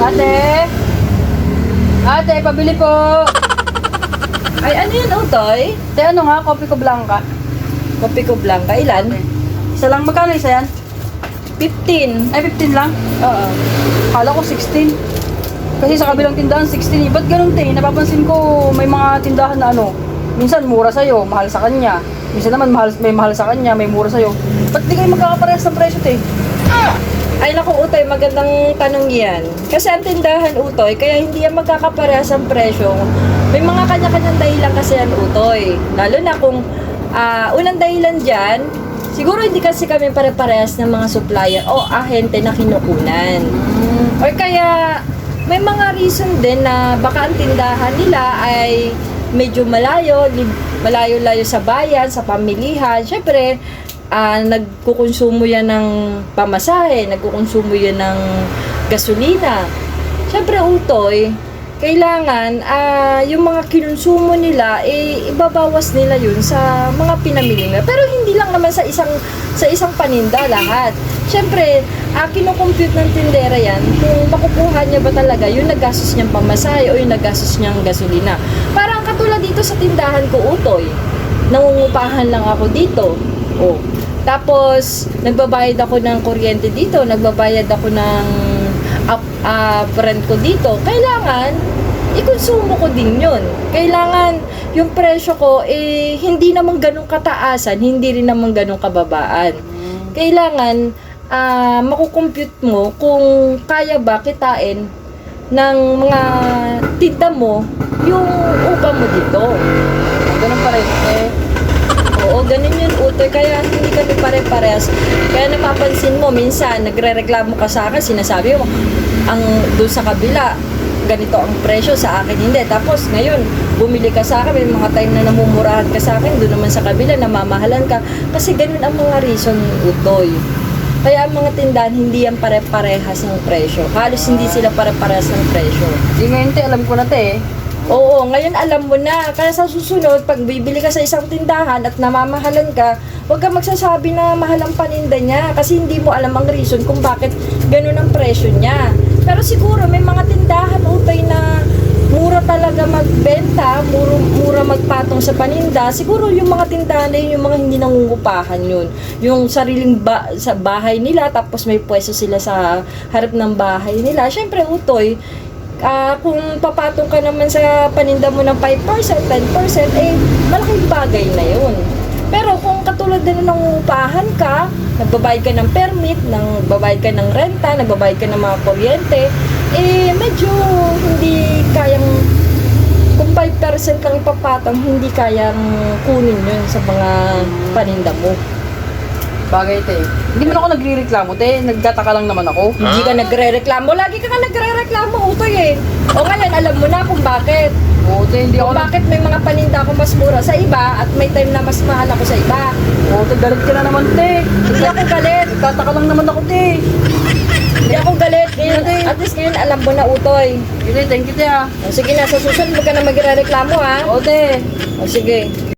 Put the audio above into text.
Ate! Ate, pabili po! Ay, ano yun, Utoy? Ate, ano nga? Kopi ko blanca. Kopi ko blanca. Ilan? Isa lang, magkano isa yan? 15. Ay, 15 lang? Oo. Kala ko 16. Kasi sa kabilang tindahan, 16. Ba't ganun, te? Napapansin ko may mga tindahan na ano, minsan mura sa'yo, mahal sa kanya. Minsan naman may mahal sa kanya, may mura sa'yo. Ba't di kayo magkakaparehas ng presyo, te? Ay, naku, Utoy, magandang tanong yan. Kasi ang tindahan, Utoy, kaya hindi yan magkakaparehas ang presyo. May mga kanya-kanyang dahilan kasi yan, Utoy. Lalo na kung unang dahilan dyan, siguro hindi kasi kami pare-parehas ng mga supplier o ahente na kinukunan. Or kaya, may mga reason din na baka ang tindahan nila ay medyo malayo-layo sa bayan, sa pamilihan. Siyempre, nagkukonsumo yan ng pamasahe, nagkukonsumo yan ng gasolina. Siyempre, Utoy, kailangan yung mga kinonsumo nila ibabawas nila yun sa mga pinamili nila. Pero hindi lang naman sa isang paninda lahat. Siyempre, kinocompute ng tindera yan kung makukuha niya ba talaga yung nagastos niyang pamasahe o yung nagastos niyang gasolina. Parang katulad dito sa tindahan ko, Utoy. Nangungupahan lang ako dito. Oh. Tapos, nagbabayad ako ng kuryente dito, nagbabayad ako ng rent ko dito. Kailangan, ikonsumo ko din yun. Kailangan, yung presyo ko, hindi naman ganun kataasan, hindi rin naman ganun kababaan. Kailangan, makukompute mo kung kaya ba kitain ng mga tinda mo yung upa mo dito. Ganun pa rin, Oo, ganun yun, Utoy. Kaya hindi kami pare-parehas. Kaya napapansin mo, minsan, nagre-reklamo ka sa akin, sinasabi mo, doon sa kabila, ganito ang presyo, sa akin hindi. Tapos, ngayon, bumili ka sa akin, may mga time na namumurahan ka sa akin, doon naman sa kabila, namamahalan ka. Kasi ganun ang mga reason, Utoy. Kaya ang mga tindahan, hindi yan pare-parehas ng presyo. Halos hindi sila pare-parehas ng presyo. Di ngayon, te, alam ko na, te. Oo, ngayon alam mo na. Kaya sa susunod, pag bibili ka sa isang tindahan at namamahalan ka, huwag ka magsasabi na mahal ang paninda niya kasi hindi mo alam ang reason kung bakit ganun ang presyo niya. Pero siguro may mga tindahan, Utoy, na mura talaga magbenta, mura magpatong sa paninda. Siguro yung mga tindahan na yun, yung mga hindi nangungupahan yun. Yung sariling sa bahay nila, tapos may pwesto sila sa harap ng bahay nila. Syempre, Utoy, kung papatong ka naman sa paninda mo ng 5%, 10%, malaking bagay na yun. Pero kung katulad din ng upahan ka, nagbabayad ka ng permit, nagbabayad ka ng renta, nagbabayad ka ng mga kuryente, medyo hindi kayang, kung 5% kang ipapatong, hindi kayang kunin yun sa mga paninda mo. Bagay, te. Hindi man ako nagre-reklamo, te. Nagtataka lang naman ako. Hindi ka nagre-reklamo. Lagi ka nagre-reklamo, Utoy O ngayon, alam mo na kung bakit. Oo, te, hindi ako Bakit may mga paninda ako mas mura sa iba at may time na mas mahal ako sa iba. Oo, te, galit ka na naman, te. Hindi ako galit. Nagtataka lang naman ako, te. Hindi ako galit. Ngayon, at least ngayon alam mo na, Utoy. Thank you, te, ha. O, sige na, sa susunod mo ka na magre-reklamo, ha? Oo, te. O, sige.